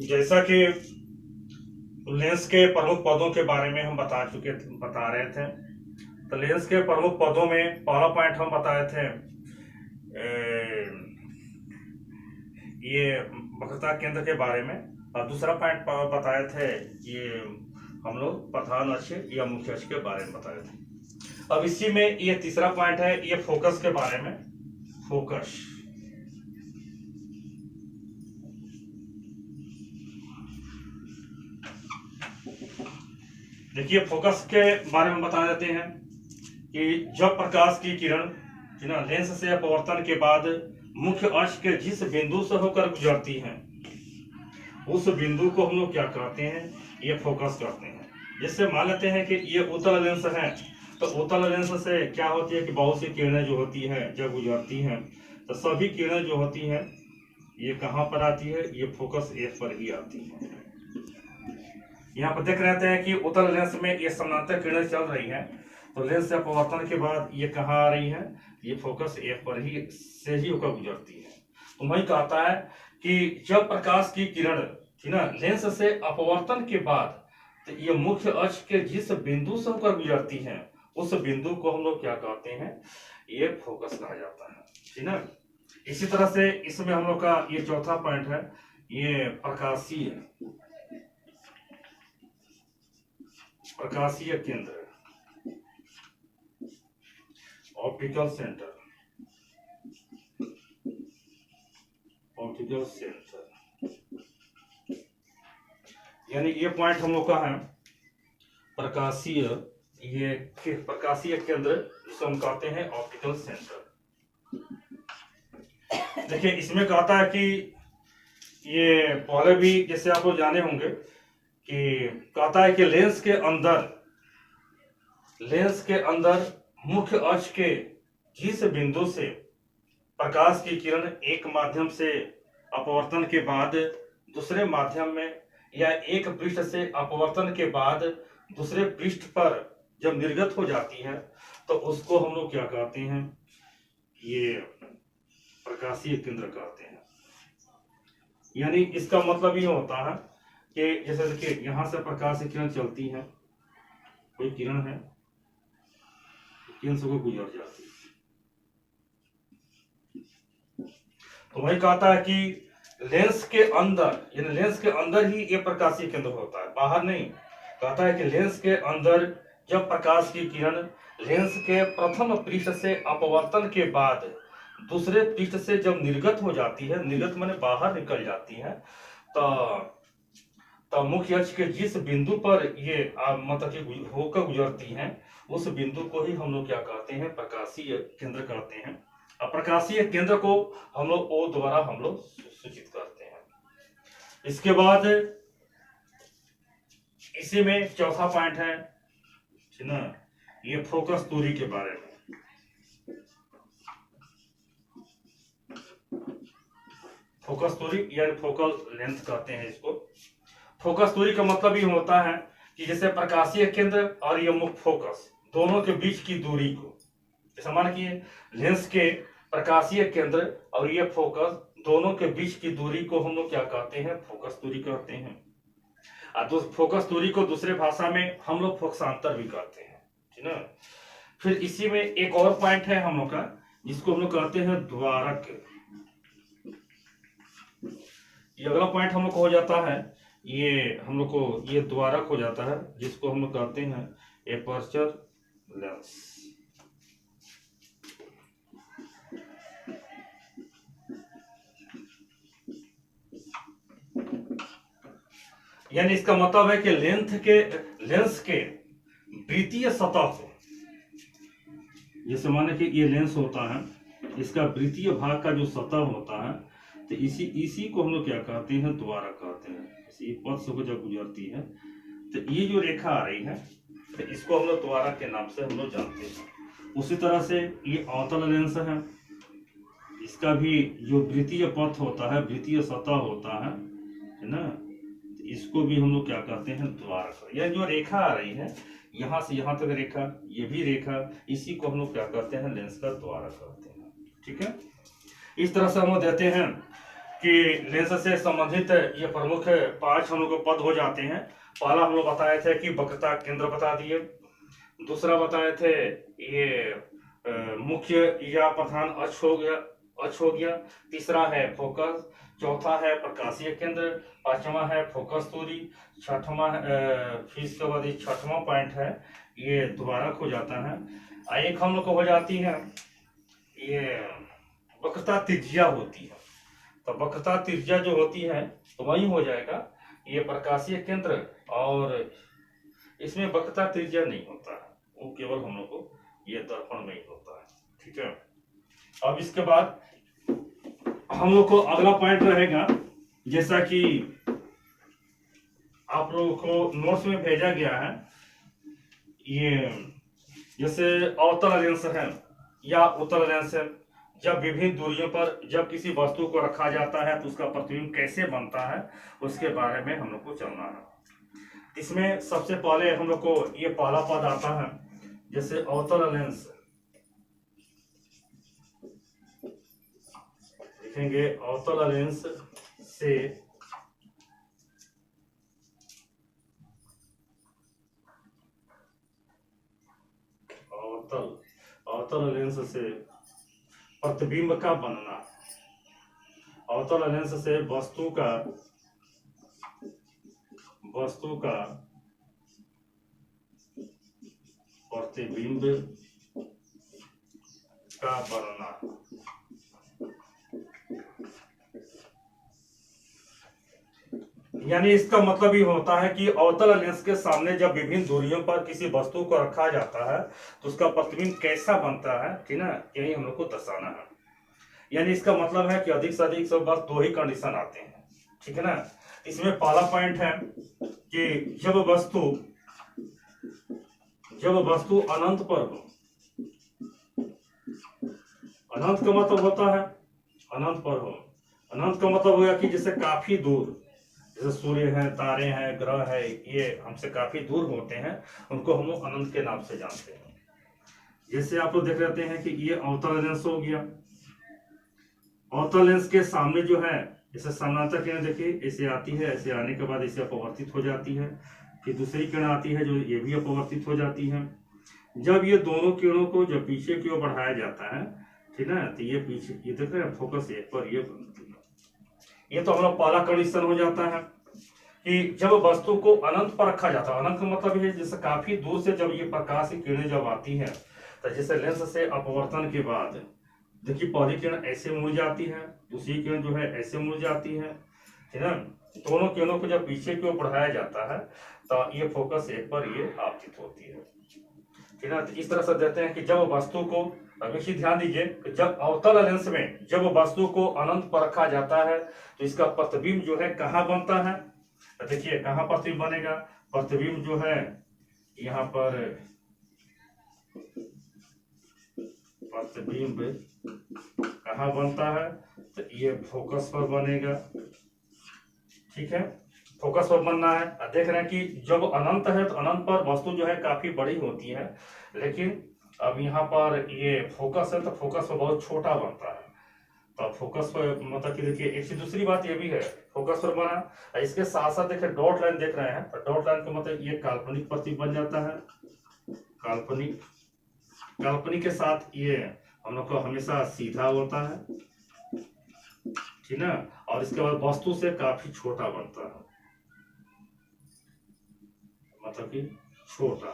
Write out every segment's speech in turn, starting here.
जैसा कि लेंस के प्रमुख पदों के बारे में हम बता रहे थे। तो लेंस के प्रमुख पदों में पहला पॉइंट हम बताए थे ये वक्रता केंद्र के बारे में, और दूसरा पॉइंट बताए थे ये हम लोग प्रधान अक्ष या मुख्य अक्ष के बारे में बताए थे। अब इसी में ये तीसरा पॉइंट है ये फोकस के बारे में। फोकस देखिए, फोकस के बारे में बता देते हैं कि जब प्रकाश की किरण लेंस से अपवर्तन के बाद मुख्य अक्ष के जिस बिंदु से होकर गुजरती हैं उस बिंदु को हम लोग क्या कहते हैं, ये फोकस कहते हैं। जैसे मान लेते हैं कि ये उत्तल लेंस है, तो उत्तल लेंस से क्या होती है कि बहुत सी किरणें जो होती हैं जब गुजरती हैं तो सभी किरणें जो होती हैं ये कहाँ पर आती है, ये फोकस एफ पर ही आती है। यहाँ पर देख रहे हैं कि उत्तल लेंस में ये समानांतर किरणें चल रही हैं, तो लेंस से अपवर्तन के बाद ये कहाँ आ रही है, ये फोकस एफ पर ही से ही होकर गुजरती है। तो वही कहता है कि जब प्रकाश की किरण लेंस से अपवर्तन के बाद तो ये मुख्य अक्ष के जिस बिंदु से होकर गुजरती हैं उस बिंदु को हम लोग क्या कहते हैं, ये फोकस कहा जाता है। ठीक ना। इसी तरह से इसमें हम लोग का ये चौथा पॉइंट है ये प्रकाशीय केंद्र, ऑप्टिकल सेंटर। यानी ये पॉइंट हम लोग का है प्रकाशीय केंद्र, जिसे हम कहते हैं ऑप्टिकल सेंटर। देखिए, इसमें कहता है कि ये पहले भी जैसे आप लोग जाने होंगे कि कहता है कि लेंस के अंदर मुख्य अक्ष के जिस बिंदु से प्रकाश की किरण एक माध्यम से अपवर्तन के बाद दूसरे माध्यम में या एक पृष्ठ से अपवर्तन के बाद दूसरे पृष्ठ पर जब निर्गत हो जाती है तो उसको हम लोग क्या कहते हैं, ये प्रकाशीय केंद्र कहते हैं। यानी इसका मतलब ये होता है कि जैसे देखिए यहां से प्रकाश की किरण चलती है, कोई किरण है, किरण से गुजर जाती है, तो वही कहता है कि लेंस के अंदर ही ये प्रकाशीय केंद्र होता है, बाहर नहीं। कहता है कि लेंस के अंदर जब प्रकाश की किरण लेंस के प्रथम पृष्ठ से अपवर्तन के बाद दूसरे पृष्ठ से जब निर्गत हो जाती है, निर्गत माने बाहर निकल जाती है, तो मुख्य अक्ष के जिस बिंदु पर ये मतलब कि होकर गुजरती हैं उस बिंदु को ही हम लोग क्या कहते हैं, प्रकाशीय केंद्र कहते हैं। प्रकाशीय केंद्र को हम लोग ओ द्वारा हम लोग सूचित करते हैं। इसके बाद इसी में चौथा पॉइंट है ना, ये फोकस दूरी के बारे में। फोकस दूरी यानी फोकल लेंथ कहते हैं इसको। फोकस दूरी का मतलब ये होता है कि जैसे प्रकाशीय केंद्र और ये मुख्य फोकस दोनों के बीच की दूरी को, जैसे मान कि लेंस के प्रकाशीय केंद्र और ये फोकस दोनों के बीच की दूरी को हम लोग क्या कहते हैं, फोकस दूरी कहते हैं। और फोकस दूरी को दूसरे भाषा में हम लोग फोकसांतर भी कहते हैं, ठीक ना। फिर इसी में एक और पॉइंट है हम लोग का जिसको हम लोग कहते हैं द्वारक। ये अगला पॉइंट हम लोग को हो जाता है, ये हम लोग को ये द्वारक हो जाता है जिसको हम लोग कहते हैं एपर्चर लेंस। यानी इसका मतलब है कि लेंस के वृत्तीय सतह को, जैसे माने कि ये लेंस होता है, इसका वृत्तीय भाग का जो सतह होता है तो इसी को हम लोग क्या कहते हैं, द्वारक कहते हैं। इसी पथ से जब गुजरती है तो ये जो रेखा आ रही है तो इसको हम लोग द्वारक के नाम से हम लोग जानते हैं। उसी तरह से ये अवतल लेंस है, इसका भी जो वृत्तीय पथ होता है, वृत्तीय सतह होता है ना, इसको भी हम लोग क्या कहते हैं, द्वारक। यह जो रेखा आ रही है यहां से यहां तक रेखा, ये भी रेखा, इसी को हम लोग क्या कहते हैं, लेंस का द्वारक कहते हैं। ठीक है। इस तरह से हम लोग देते हैं कि लेंस से संबंधित ये प्रमुख 5 हम लोग को पद हो जाते हैं। पहला हम लोग बताए थे कि वक्रता केंद्र बता दिए। दूसरा बताए थे ये मुख्य या प्रधान अक्ष हो गया। तीसरा है फोकस। चौथा है प्रकाशीय केंद्र। पांचवा है फोकस दूरी। छठवां फिर इसके बाद ये छठवां पॉइंट है, ये दोबारा खो जाता है। एक हम लोग को हो जाती है ये वक्रता त्रिज्या होती है। तो वक्रता त्रिज्या जो होती है तो वही हो जाएगा ये प्रकाशीय केंद्र, और इसमें वक्रता त्रिज्या नहीं होता है, वो केवल हम लोग को ये दर्पण में ही होता है। ठीक है, अब इसके बाद हम लोग को अगला पॉइंट रहेगा, जैसा कि आप लोगों को नोट्स में भेजा गया है, ये जैसे अवतल लेंस है या उत्तल लेंस है, जब विभिन्न दूरियों पर जब किसी वस्तु को रखा जाता है तो उसका प्रतिबिंब कैसे बनता है उसके बारे में हम लोग को चलना है। इसमें सबसे पहले हम लोग को ये पहला पद आता है, जैसे अवतल लेंस लिखेंगे। अवतल लेंस से अवतल लेंस से प्रतिबिंब का बनना। अवतल लेंस से वस्तु का प्रतिबिंब का बनना। यानी इसका मतलब ये होता है कि अवतल लेंस के सामने जब विभिन्न दूरियों पर किसी वस्तु को रखा जाता है तो उसका प्रतिबिंब कैसा बनता है, ठीक है ना, यही हम लोग को दर्शाना है। यानी इसका मतलब है कि अधिक से अधिक सब बस 2 ही कंडीशन आते हैं, ठीक है ना। इसमें पहला पॉइंट है कि जब वस्तु अनंत पर हो। अनंत का मतलब होता है अनंत पर हो। अनंत का मतलब होगा कि जैसे काफी दूर, जैसे सूर्य है, तारे हैं, ग्रह है, ये हमसे काफी दूर होते हैं, उनको हम लोग अनंत के नाम से जानते हैं। जैसे आप लोग देख लेते हैं कि ये अवतल लेंस हो गया। अवतल लेंस के सामने जो है, जैसे समानांतर किरण देखिए ऐसे आती है, ऐसे आने के बाद ऐसे अपवर्तित हो जाती है, फिर दूसरी किरण आती है जो ये भी अपवर्तित हो जाती है। जब ये दोनों किरणों को जब पीछे की ओर बढ़ाया जाता है, ठीक है ना, तो ये पीछे, ये देख रहे हैं फोकस एक पर ये बनती है। ये तो हमारा पहला कंडीशन हो जाता है कि जब वस्तु को अनंत पर रखा जाता है। अनंत का मतलब है जैसे काफी दूर से जब ये प्रकाश की किरणें जब आती है, तो जैसे लेंस से अपवर्तन के बाद देखिए पहली किरण ऐसे मुड़ जाती है, दूसरी किरण जो है ऐसे मुड़ जाती है, ठीक है। दोनों किरणों को जब पीछे की ओर बढ़ाया जाता है तो ये फोकस एक पर ये आपतित होती है, ठीक है। तो इस तरह से देते हैं कि जब वस्तु को, अवश्य ध्यान दीजिए, जब अवतल लेंस में जब वस्तु को अनंत पर रखा जाता है तो इसका प्रतिबिंब जो है कहाँ बनता है, तो देखिए कहाँ प्रतिबिंब बनेगा। प्रतिबिंब जो है यहाँ पर प्रतिबिंब कहाँ बनता है, तो ये फोकस पर बनेगा, ठीक है। फोकस पर बनना है। देख रहे हैं कि जब अनंत है तो अनंत पर वस्तु जो है काफी बड़ी होती है, लेकिन अब यहाँ पर ये फोकस है तो फोकस पर बहुत छोटा बनता है। तो फोकस पर मतलब कि देखिए एक दूसरी बात ये भी है, फोकस पर बना, इसके साथ साथ देखिए डॉट लाइन देख रहे हैं, तो डॉट लाइन का मतलब ये काल्पनिक प्रतिबिंब बन जाता है। काल्पनिक के साथ ये हम लोग को हमेशा सीधा होता है, ठीक ना, और इसके बाद वस्तु से काफी छोटा बनता है, मतलब कि छोटा,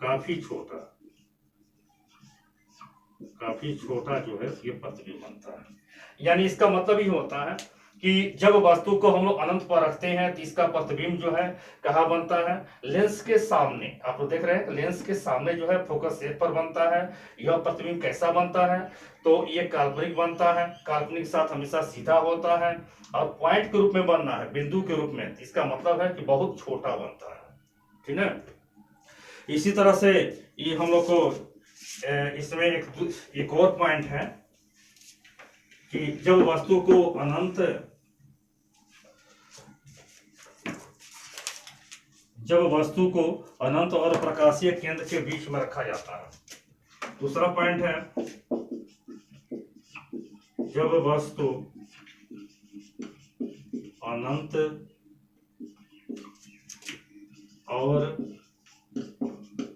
काफी छोटा जो है ये प्रतिबिंब बनता है। यानी इसका मतलब ही होता है कि जब वस्तु को हम लोग अनंत पर रखते हैं तो इसका प्रतिबिंब जो है कहाँ बनता है, लेंस के सामने। आप लोग देख रहे हैं लेंस के सामने जो है फोकस एक पर बनता है। यह प्रतिबिंब कैसा बनता है, तो ये काल्पनिक बनता है, काल्पनिक साथ हमेशा सीधा होता है और पॉइंट के रूप में बनना है, बिंदु के रूप में। इसका मतलब है कि बहुत छोटा बनता है, ठीक है। इसी तरह से ये हम लोग को इसमें एक और पॉइंट है कि जब वस्तु को अनंत और प्रकाशीय केंद्र के बीच में रखा जाता है। दूसरा पॉइंट है जब वस्तु अनंत और